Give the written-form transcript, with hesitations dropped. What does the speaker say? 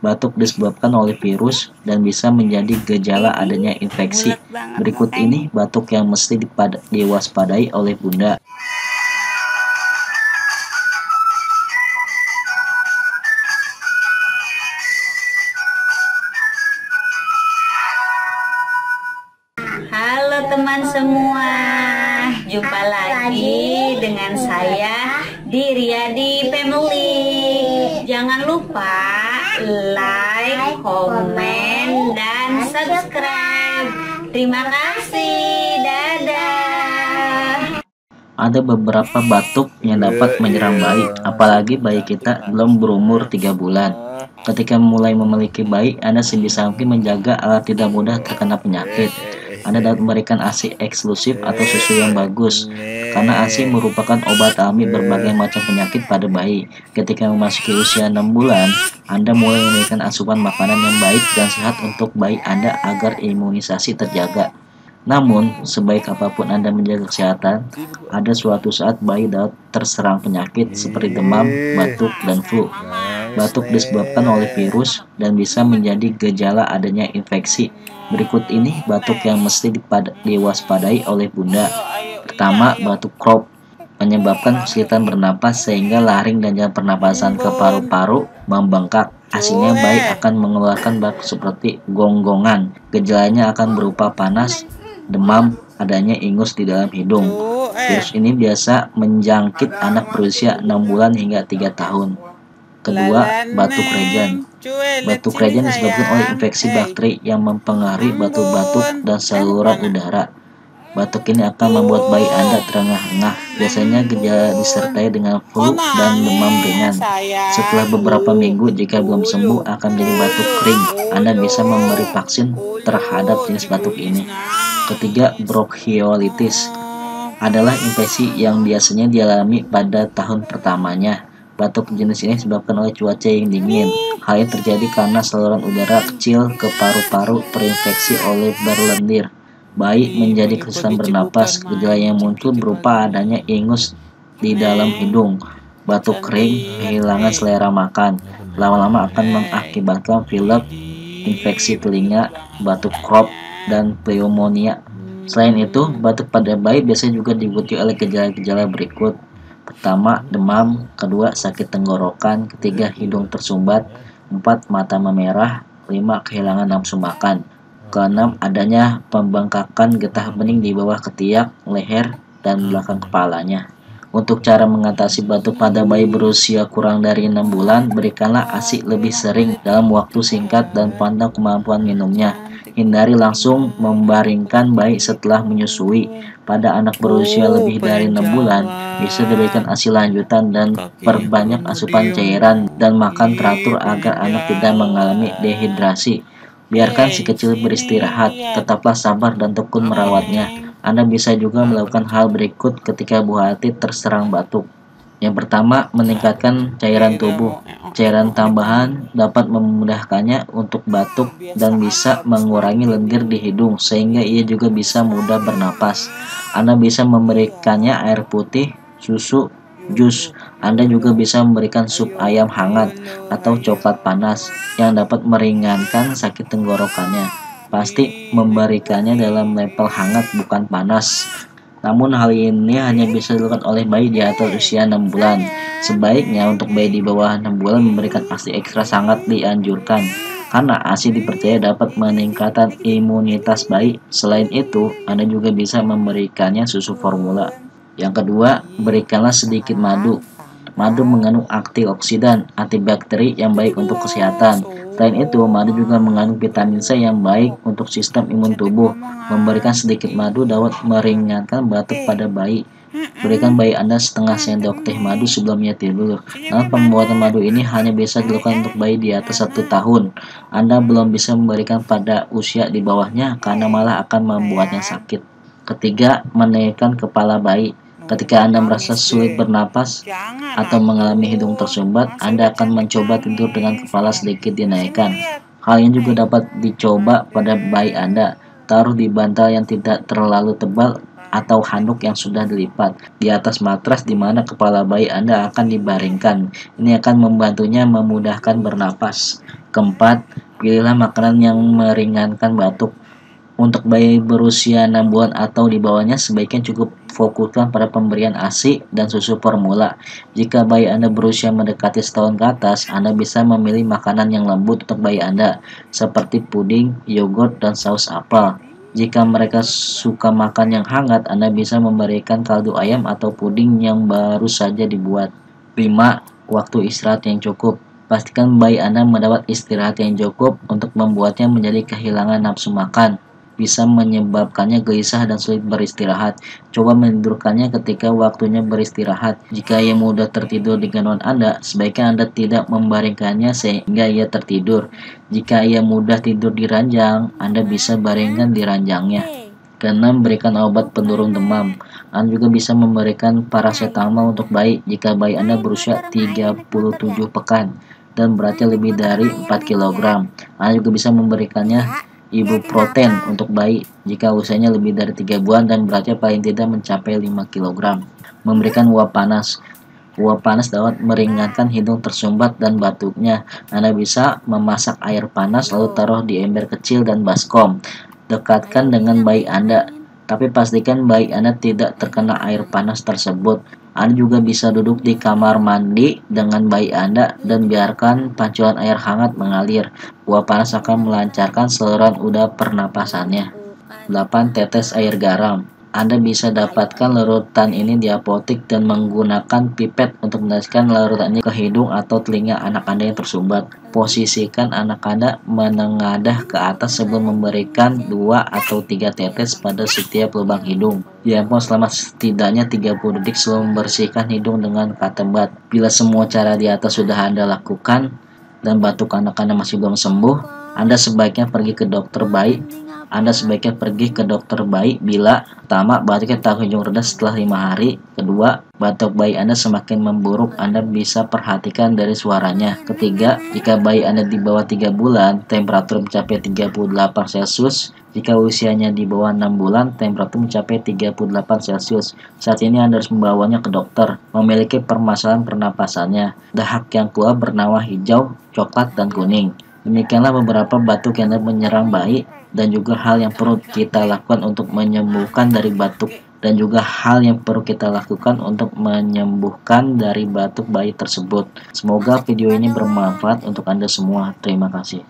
Batuk disebabkan oleh virus dan bisa menjadi gejala adanya infeksi. Berikut ini batuk yang mesti diwaspadai oleh Bunda. Halo teman semua, jumpa lagi dengan saya di Riyadi Family. Jangan lupa like, komen, dan subscribe. Terima kasih, dadah. Ada beberapa batuk yang dapat menyerang bayi, apalagi bayi kita belum berumur 3 bulan. Ketika mulai memiliki bayi, Anda sebisa mungkin menjaga agar tidak mudah terkena penyakit. Anda dapat memberikan ASI eksklusif atau susu yang bagus, karena ASI merupakan obat alami berbagai macam penyakit pada bayi. Ketika memasuki usia 6 bulan, Anda mulai memberikan asupan makanan yang baik dan sehat untuk bayi Anda agar imunisasi terjaga. Namun, sebaik apapun Anda menjaga kesehatan, ada suatu saat bayi dapat terserang penyakit seperti demam, batuk, dan flu. Batuk disebabkan oleh virus dan bisa menjadi gejala adanya infeksi. Berikut ini batuk yang mesti diwaspadai oleh Bunda. Pertama, batuk crop menyebabkan kesulitan bernapas sehingga laring dan jalan pernapasan ke paru-paru membengkak. Hasilnya bayi akan mengeluarkan batuk seperti gonggongan. Gejalanya akan berupa panas, demam, adanya ingus di dalam hidung. Virus ini biasa menjangkit anak berusia 6 bulan hingga 3 tahun. Kedua, batuk rejan. Batuk rejan disebabkan oleh infeksi bakteri yang mempengaruhi batuk-batuk dan saluran udara. Batuk ini akan membuat bayi Anda terengah-engah. Biasanya gejala disertai dengan flu dan demam ringan. Setelah beberapa minggu, jika belum sembuh, akan menjadi batuk kering. Anda bisa memberi vaksin terhadap jenis batuk ini. Ketiga, bronchiolitis adalah infeksi yang biasanya dialami pada tahun pertamanya. Batuk jenis ini disebabkan oleh cuaca yang dingin. Hal ini terjadi karena saluran udara kecil ke paru-paru terinfeksi oleh berlendir. Bayi menjadi kesulitan bernapas. Gejala yang muncul berupa adanya ingus di dalam hidung, batuk kering, kehilangan selera makan. Lama-lama akan mengakibatkan pilek, infeksi telinga, batuk crop, dan pneumonia. Selain itu, batuk pada bayi biasanya juga diikuti oleh gejala-gejala berikut. Pertama, demam. Kedua, sakit tenggorokan. Ketiga, hidung tersumbat. 4, mata memerah. 5, kehilangan nafsu makan. Keenam, adanya pembengkakan getah bening di bawah ketiak, leher, dan belakang kepalanya. Untuk cara mengatasi batuk pada bayi berusia kurang dari 6 bulan, berikanlah ASI lebih sering dalam waktu singkat dan pantau kemampuan minumnya. Hindari langsung membaringkan bayi setelah menyusui. Pada anak berusia lebih dari 6 bulan, bisa diberikan ASI lanjutan dan perbanyak asupan cairan dan makan teratur agar anak tidak mengalami dehidrasi. Biarkan si kecil beristirahat, tetaplah sabar dan tekun merawatnya. Anda bisa juga melakukan hal berikut ketika buah hati terserang batuk. Yang pertama, meningkatkan cairan tubuh. Cairan tambahan dapat memudahkannya untuk batuk dan bisa mengurangi lendir di hidung sehingga ia juga bisa mudah bernapas. Anda bisa memberikannya air putih, susu, jus. Anda juga bisa memberikan sup ayam hangat atau coklat panas yang dapat meringankan sakit tenggorokannya. Pasti memberikannya dalam level hangat bukan panas. Namun hal ini hanya bisa dilakukan oleh bayi di atas usia 6 bulan. Sebaiknya untuk bayi di bawah 6 bulan memberikan ASI ekstra sangat dianjurkan, karena ASI dipercaya dapat meningkatkan imunitas bayi. Selain itu, Anda juga bisa memberikannya susu formula. Yang kedua, berikanlah sedikit madu. Madu mengandung antioksidan, antibakteri yang baik untuk kesehatan. Selain itu, madu juga mengandung vitamin C yang baik untuk sistem imun tubuh. Memberikan sedikit madu dapat meringankan batuk pada bayi. Berikan bayi Anda setengah sendok teh madu sebelumnya tidur. Namun pembuatan madu ini hanya bisa dilakukan untuk bayi di atas 1 tahun. Anda belum bisa memberikan pada usia di bawahnya karena malah akan membuatnya sakit. Ketiga, menaikkan kepala bayi. Ketika Anda merasa sulit bernapas atau mengalami hidung tersumbat, Anda akan mencoba tidur dengan kepala sedikit dinaikkan. Hal ini juga dapat dicoba pada bayi Anda. Taruh di bantal yang tidak terlalu tebal atau handuk yang sudah dilipat di atas matras di mana kepala bayi Anda akan dibaringkan. Ini akan membantunya memudahkan bernapas. Keempat, pilihlah makanan yang meringankan batuk. Untuk bayi berusia 6 bulan atau di bawahnya, sebaiknya cukup fokuskan pada pemberian ASI dan susu formula. Jika bayi Anda berusia mendekati setahun ke atas, Anda bisa memilih makanan yang lembut untuk bayi Anda, seperti puding, yogurt, dan saus apel. Jika mereka suka makan yang hangat, Anda bisa memberikan kaldu ayam atau puding yang baru saja dibuat. 5. Waktu istirahat yang cukup. Pastikan bayi Anda mendapat istirahat yang cukup untuk membuatnya menjadi kehilangan nafsu makan. Bisa menyebabkannya gelisah dan sulit beristirahat. Coba menidurkannya ketika waktunya beristirahat. Jika ia mudah tertidur di gendongan Anda, sebaiknya Anda tidak membaringkannya sehingga ia tertidur. Jika ia mudah tidur di ranjang, Anda bisa baringkan di ranjangnya. Keenam, berikan obat penurun demam. Anda juga bisa memberikan paracetamol untuk bayi jika bayi Anda berusia 37 pekan dan beratnya lebih dari 4 kg. Anda juga bisa memberikannya ibuprofen untuk bayi jika usianya lebih dari 3 bulan dan beratnya paling tidak mencapai 5 kg. Memberikan uap panas. Uap panas dapat meringankan hidung tersumbat dan batuknya. Anda bisa memasak air panas lalu taruh di ember kecil dan baskom. Dekatkan dengan bayi Anda, tapi pastikan bayi Anda tidak terkena air panas tersebut. Anda juga bisa duduk di kamar mandi dengan bayi Anda dan biarkan pancuran air hangat mengalir. Uap panas akan melancarkan saluran udara pernapasannya. 8. Tetes air garam. Anda bisa dapatkan larutan ini di apotek dan menggunakan pipet untuk meneteskan larutan ini ke hidung atau telinga anak Anda yang tersumbat. Posisikan anak Anda menengadah ke atas sebelum memberikan 2 atau 3 tetes pada setiap lubang hidung. Diamkan selama setidaknya 30 detik sebelum membersihkan hidung dengan katembat. Bila semua cara di atas sudah Anda lakukan dan batuk anak Anda masih belum sembuh, Anda sebaiknya pergi ke dokter bayi. Bila pertama, batuknya tak kunjung reda setelah 5 hari. Kedua, batuk bayi Anda semakin memburuk, Anda bisa perhatikan dari suaranya. Ketiga, jika bayi Anda di bawah 3 bulan, temperatur mencapai 38 Celcius. Jika usianya di bawah 6 bulan, temperatur mencapai 38 Celcius. Saat ini Anda harus membawanya ke dokter. Memiliki permasalahan pernapasannya. Dahak yang keluar berwarna hijau, coklat, dan kuning. Demikianlah beberapa batuk yang dapat menyerang bayi dan juga hal yang perlu kita lakukan untuk menyembuhkan dari batuk bayi tersebut. Semoga video ini bermanfaat untuk Anda semua. Terima kasih.